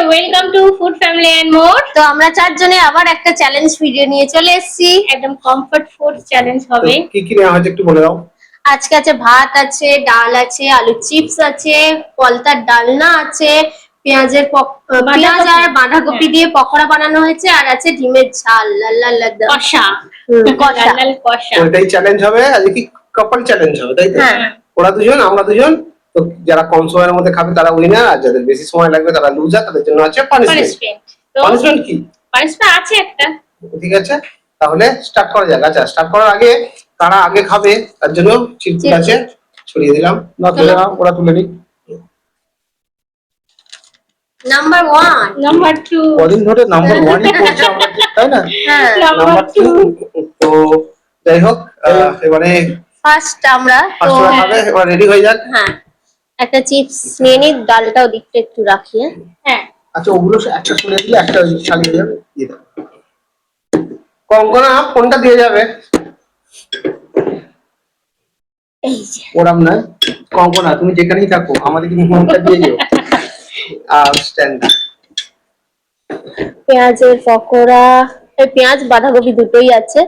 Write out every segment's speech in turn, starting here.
Welcome to food family and more. তো আমরা চারজনে আবার একটা চ্যালেঞ্জ ভিডিও নিয়ে চলে এসেছি। একদম কমফর্ট ফুড চ্যালেঞ্জ হবে। কি কি নেওয়া হয়েছে একটু বলে দাও। আজকে আছে ভাত আছে, ডাল আছে, আলু চিপস আছে, পলতার ডালনা আছে, পেঁয়াজ আর বাঁধাকপি দিয়ে পকোড়া বানানো হয়েছে, আর আছে ডিমের ঝাল লাল লাল লাল কষা কষা। লাল কষা। ওইটাই চ্যালেঞ্জ হবে, আজকে কি কাপল চ্যালেঞ্জ হবে তাই তো? হ্যাঁ। ওরা দুজন আমরা দুজন, তো যারা কম সময়ের মধ্যে খাবে তারা উইনার, আর যাদের বেশি সময় লাগবে তারা লুজার, তাদের জন্য আছে পানিশমেন্ট। তো পানিশমেন্ট কি? পানিশমেন্ট আছে একটা। ঠিক আছে, তাহলে স্টার্ট করা যাক। আচ্ছা, স্টার্ট করার আগে কারা আগে খাবে তার জন্য চিরকুট আছে, ছড়িয়ে দিলাম। না তুলে নাও, ওরা তুলে নিক। Number 1, number 2। কদিন ধরে নাম্বার 1ই করছে আমরা, তাই না? হ্যাঁ, নাম্বার 2। তো যাই হোক, এবারে ফার্স্ট আমরা তো খাবে, এবার রেডি হয়ে যাক। হ্যাঁ, একটা চিপস নিয়ে নি, ডালটা ওদিকটা একটু রাখি। হ্যাঁ, আচ্ছা, ওগুলো একটা শুনে দিলে একটা চালিয়ে যাবে, দিয়ে দাও। কঙ্কনা ফোনটা দিয়ে যাবে। এই যে ওরম নয়, কঙ্কনা তুমি যেখানেই থাকো আমাদের কিন্তু ফোনটা দিয়ে যেও। আর স্ট্যান্ড পেঁয়াজের পকোড়া, এই পেঁয়াজ বাঁধাকপি দুটোই আছে,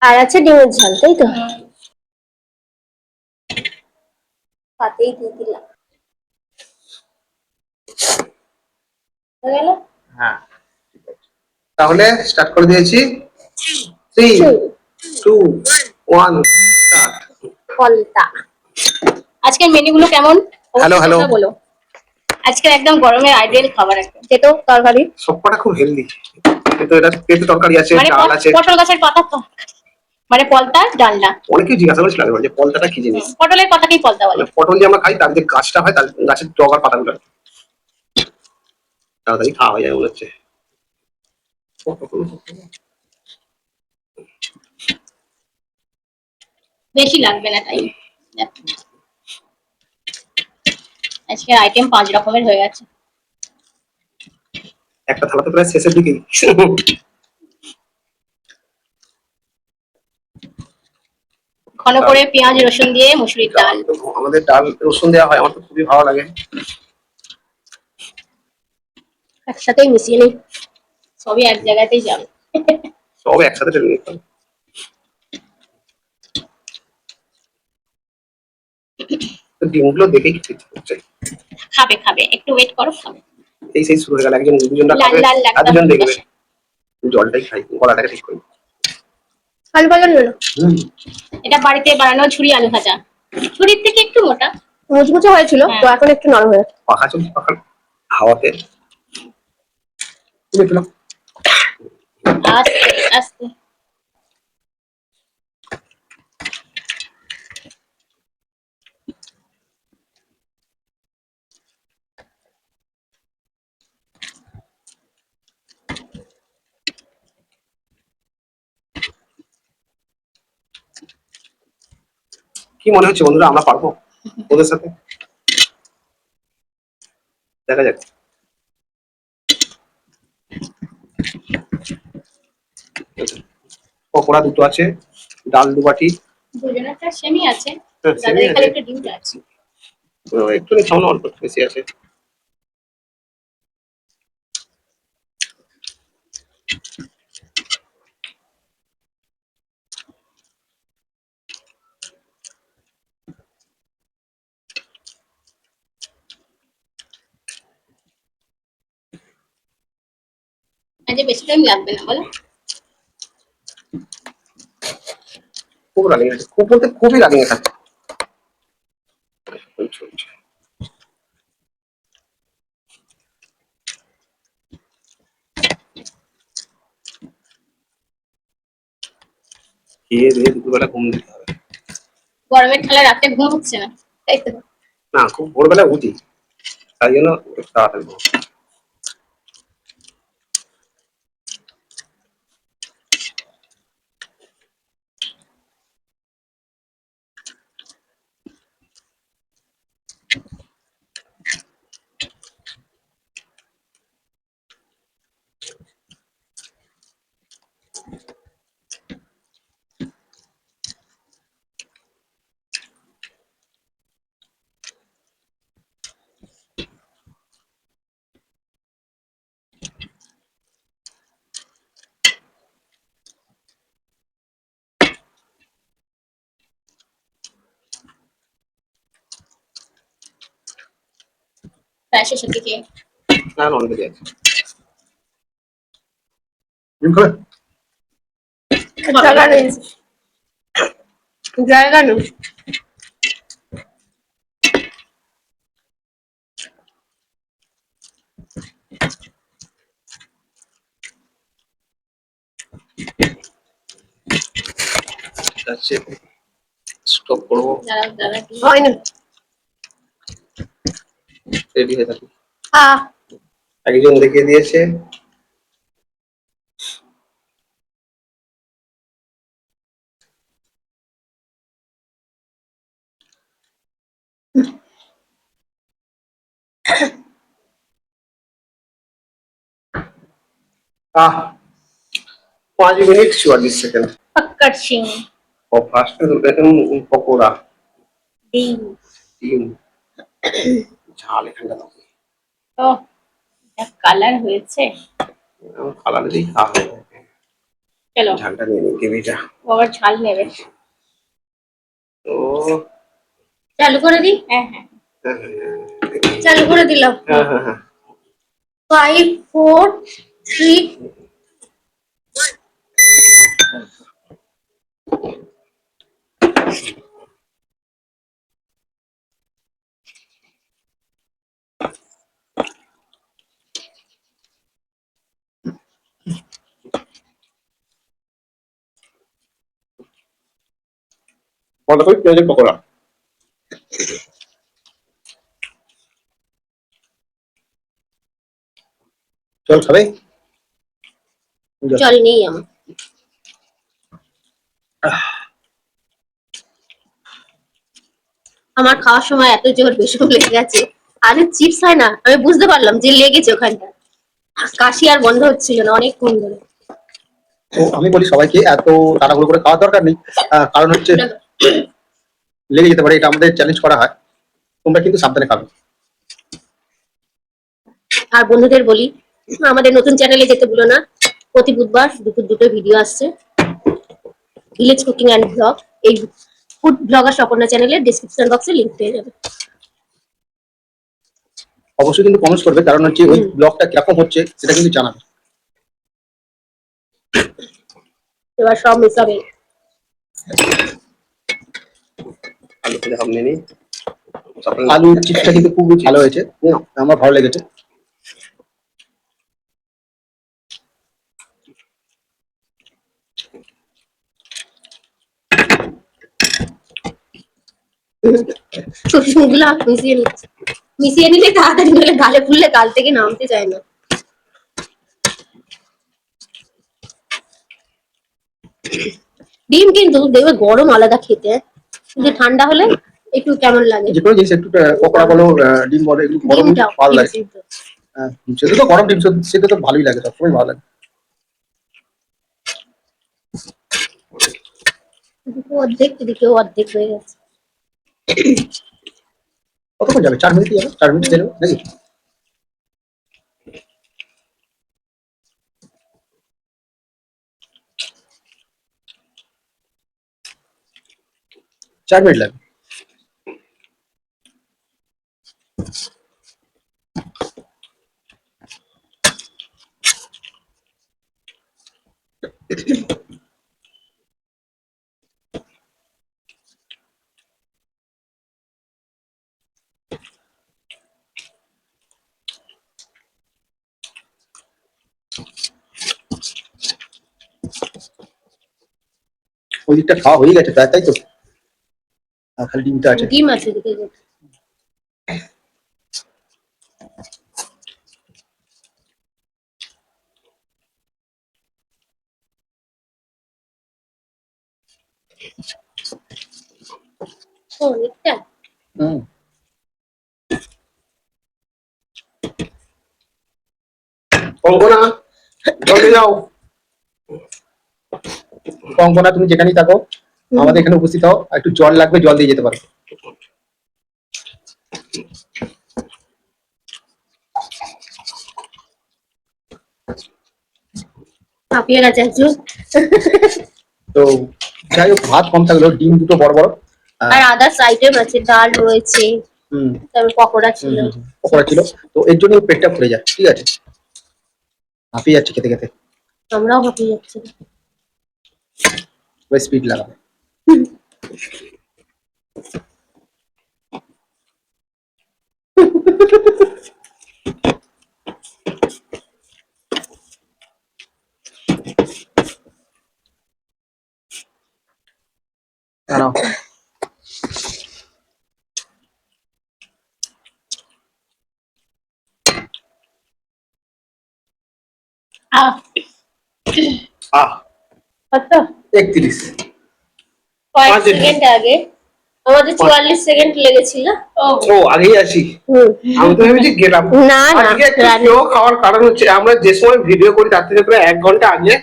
আর আছে ডিমের ঝাল, তাই তো? পাতেই দিয়ে দিলাম, হয়ে গেল। হ্যাঁ, তাহলে স্টার্ট করে দিয়েছি। 3 2 1 স্টার্ট। পলতা। আজকের মেনুগুলো কেমন? Hello, hello. বলো। আজকে একদম গরমের আইডিয়াল খাবার একটা যেটা তরকারি সবকটা খুব হেলদি, কিন্তু এটা পেটে তরকারি আছে, মানে ডাল আছে। পটল গাছের পাতা তো, মানে পলতার ডালনা। অনেকে জিজ্ঞাসা করেছিল যে পলতাটা কি জিনিস। পটলের পাতাকেই পলতা বলে। পটল যে আমরা খাই তার যে গাছটা হয়, তার গাছের ডগার পাতাগুলো তাড়াতাড়ি খাওয়া হয়ে যায় মনে হচ্ছে। বেশি লাগবে না তাই। আজকের আইটেম 5 রকমের হয়ে গেছে। একটা থালা তো প্রায় শেষের দিকেই। ঘন করে পেঁয়াজ রসুন দিয়ে মুসুরির ডাল। আমাদের ডাল রসুন দেওয়া হয়, আমার তো খুবই ভালো লাগে। একসাথেই মিশিয়ে নিই, সবই এক জায়গাতেই যাবে। সব একসাথে টেনে নিতে হবে। ডিমগুলো দেখেই খেতে ইচ্ছে করছে। খাবে খাবে, একটু ওয়েট করো, খাবে। এই সেই শুরু হয়ে গেল, একজন দুজনটা খাবে, লাল লাল আর দুজন দেখবে। জলটাই খাই, গলাটাকে ঠিক করি। আলু ভাজা নিল। এটা বাড়িতে বানানো ঝুরি আলু ভাজা, ঝুরির থেকে একটু মোটা মুচমুচে হয়েছিল, তো এখন একটু নরম হয়েছে। পাখা চলছে, পাখা হাওয়াতে তুলে ফেলাম। আস্তে আস্তে। কি মনে হচ্ছে বন্ধুরা, আমরা পারবো ওদের সাথে? দেখা যাক। পকোড়া দুটো আছে, ডাল 2 বাটি। দুজনেরটা সেমই আছে, হ্যাঁ, দাদা সেমই এখানে আছে। একটু ডিমটা আছে। একটু খাওয়ানো অল্প বেশি আছে। আজকে বেশি টাইম লাগবে না বলো। খুব রানিং আছে, খুব বলতে খুবই রানিং আছে। খেয়ে দিয়ে দুপুরবেলা ঘুম দিতে হবে। গরমের ঠেলায় রাতে ঘুম হচ্ছে না, তাই তো? না, খুব ভোরবেলা উঠি, তাই জন্য একটু তাড়াতাড়ি ঘুম। প্রায় শেষের দিকে। না নন ভেজ আছে। ডিম খাবে? জায়গা নেই, জায়গা নেই। আছে স্টপ করবো। দাঁড়াও হয় না। রেডি হয়ে থাকি। হ্যাঁ একজন দেখিয়ে দিয়েছে। আহ 5 মিনিট 44 সেকেন্ড। पक्कर सिंह और फास्ट में देखो पकोड़ा ডিম। ডিম ঝাল এখানটা দাও। ও এটা কালার হয়েছে। কালার দিয়ে খাওয়া হবে। চলো ঝালটা নিয়ে নিই গ্রেভিটা। ও আবার ঝাল নেবে। ও চালু করে দিই। হ্যাঁ হ্যাঁ চালু করে দিলাম। হ্যাঁ হ্যাঁ হ্যাঁ 5 4 3 বাঁধাকপি পেঁয়াজের পকোড়া। চল খাবে? জল নেই আমার। আমার খাওয়ার সময় এত জোর বিষম লেগে গেছে, আর চিপস হয় না, আমি বুঝতে পারলাম যে লেগেছে ওখানটা। কাশি আর বন্ধ হচ্ছিল না অনেকক্ষণ ধরে। তো আমি বলি সবাইকে এত তাড়াহুড়ো করে খাওয়ার দরকার নেই, কারণ হচ্ছে লেগে যেতে পারে, এটা আমাদের চ্যালেঞ্জ করা হয়। তোমরা কিন্তু সাবধানে খাবে। আর বন্ধুদের বলি আমাদের নতুন চ্যানেলে যেতে ভুলো না, প্রতি বুধবার দুপুর 2টোয় ভিডিও আসছে, ভিলেজ কুকিং অ্যান্ড ব্লগ। এই ফুড ব্লগার স্বপর্ণা চ্যানেলের ডেসক্রিপশন বক্সে লিংক পেয়ে যাবে। অবশ্যই কিন্তু কমেন্টস করবে, কারণ হচ্ছে ওই ব্লগটা কিরকম হচ্ছে সেটা কিন্তু জানাবে। এবার সব মেশাবে। আলু ফেলে সব নিয়ে নিই। আলুর চিপসটা কিন্তু খুবই ভালো হয়েছে, আমার ভালো লেগেছে। গুলা মিশিয়ে নিচ্ছে, মিশিয়ে নিলে তাড়াতাড়ি, নলে গালে ফুললে গাল থেকে নামতে চায় না। ডিম কিন্তু দেখবে গরম আলাদা খেতে, কিন্তু ঠান্ডা হলে একটু কেমন লাগে। যে কোনো জিনিস একটু পকোড়া বলো, ডিম বলো, এগুলো গরম ডিমটা ভালো লাগে। হ্যাঁ ডিম সেদ্ধ তো, গরম ডিম সেদ্ধ তো ভালোই লাগে, সবসময় ভালো লাগে। অর্ধেক এদিকে অর্ধেক হয়ে গেছে। কতক্ষণ যাবে? 4 মিনিট যাবে, 4 মিনিট দেবে নাকি? চার মিনিট লাগবে। ওই দিকটা খাওয়া হয়ে গেছে প্রায়, তাই তো? খালি ডিমটা আছে। ডিম আছে এদিকে। ও এটা হুম কঙ্কনা জলদি যাও। কঙ্কনা তুমি যেখানেই থাকো আমাদের এখানে উপস্থিত হও, একটু জল লাগবে, জল দিয়ে যেতে পারো। হাঁপিয়ে গেছে একটু। তো যাই হোক, ভাত কম থাকলেও ডিম দুটো বড় বড়। আর আদার্স আইটেম আছে, ডাল রয়েছে, তারপর পকোড়া ছিল। পকোড়া ছিল, তো এর জন্য পেটটা ভরে যায়, ঠিক আছে। হাঁপিয়ে যাচ্ছে খেতে খেতে, আমরাও হাঁপিয়ে যাচ্ছি। স্পিড লাগাবে। দাঁড়াও। আহ, কত 31। কয়েক 5 সেকেন্ড আগে আমাদের 44 সেকেন্ড লেগেছিল। ও আগেই আসি। আমি তো ভেবেছি গেলাম না না আজকে একটু slow খাওয়ার কারণ হচ্ছে আমরা যে সময় ভিডিও করি তার থেকে প্রায় 1 ঘন্টা আগে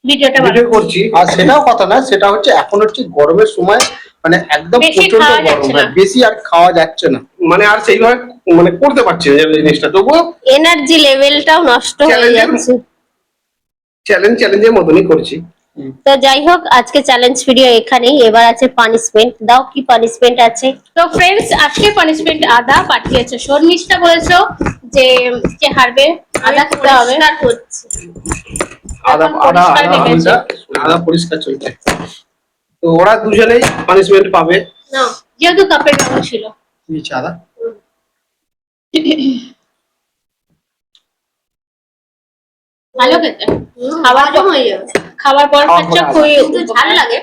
ভিডিওটা ভিডিও করছি। আর সেটাও কথা না, সেটা হচ্ছে এখন হচ্ছে গরমের সময়, মানে একদম বেশি প্রচন্ড খাওয়া গরম, যাচ্ছে না। বেশি আর খাওয়া যাচ্ছে না। মানে আর সেইভাবে মানে করতে পারছি না যে জিনিসটা, তবুও এনার্জি লেভেলটাও নষ্ট হয়ে যাচ্ছে। চ্যালেঞ্জের মতনই করছি। তো যাই হোক, আজকে চ্যালেঞ্জ ভিডিও এখানেই। এবার আছে পানিশমেন্ট। দাও, কি পানিশমেন্ট আছে? তো ফ্রেন্ডস, আজকে পানিশমেন্ট আদা পাঠিয়েছে। শর্মিষ্ঠা বলেছো যে কে হারবে আদা খেতে হবে। পরিষ্কার করছি। আদা এখন আদা পরিষ্কার আদা হয়ে গেছে। আদা পরিষ্কার চলছে। তো ওরা দুজনেই পানিশমেন্ট পাবে। না, যেহেতু কাপের রং ছিল। নিচে আদা। ভালো খেতে। খাবার জম হয়ে যাবে। খাবার পর খাওয়ার খাচ্ছ, পরে খুবই কিন্তু ঝাল লাগে।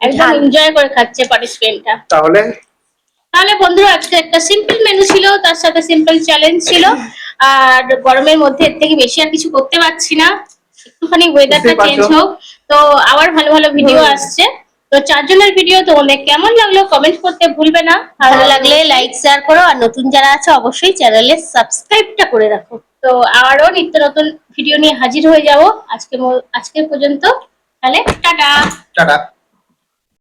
একদম ঝাল। এনজয় করে খাচ্ছে পানিশমেন্টটা। তাহলে তাহলে বন্ধুরা, আজকে একটা সিম্পল মেনু ছিল, তার সাথে সিম্পল চ্যালেঞ্জ ছিল। আর গরমের মধ্যে এর থেকে বেশি আর কিছু করতে পারছি না, একটুখানি ওয়েদারটা বুঝতেই পারছো। চেঞ্জ হোক। তো আবার ভালো ভালো ভিডিও আসছে। তো 4 জনের ভিডিও তোমাদের কেমন লাগলো কমেন্ট করতে ভুলবে না। ভালো লাগলে লাইক শেয়ার করো, আর নতুন যারা আছে অবশ্যই চ্যানেলে সাবস্ক্রাইবটা করে রাখো। তো আবারও নিত্য নতুন ভিডিও নিয়ে হাজির হয়ে যাব। আজকে পর্যন্ত, তাহলে টাটা। টাটা।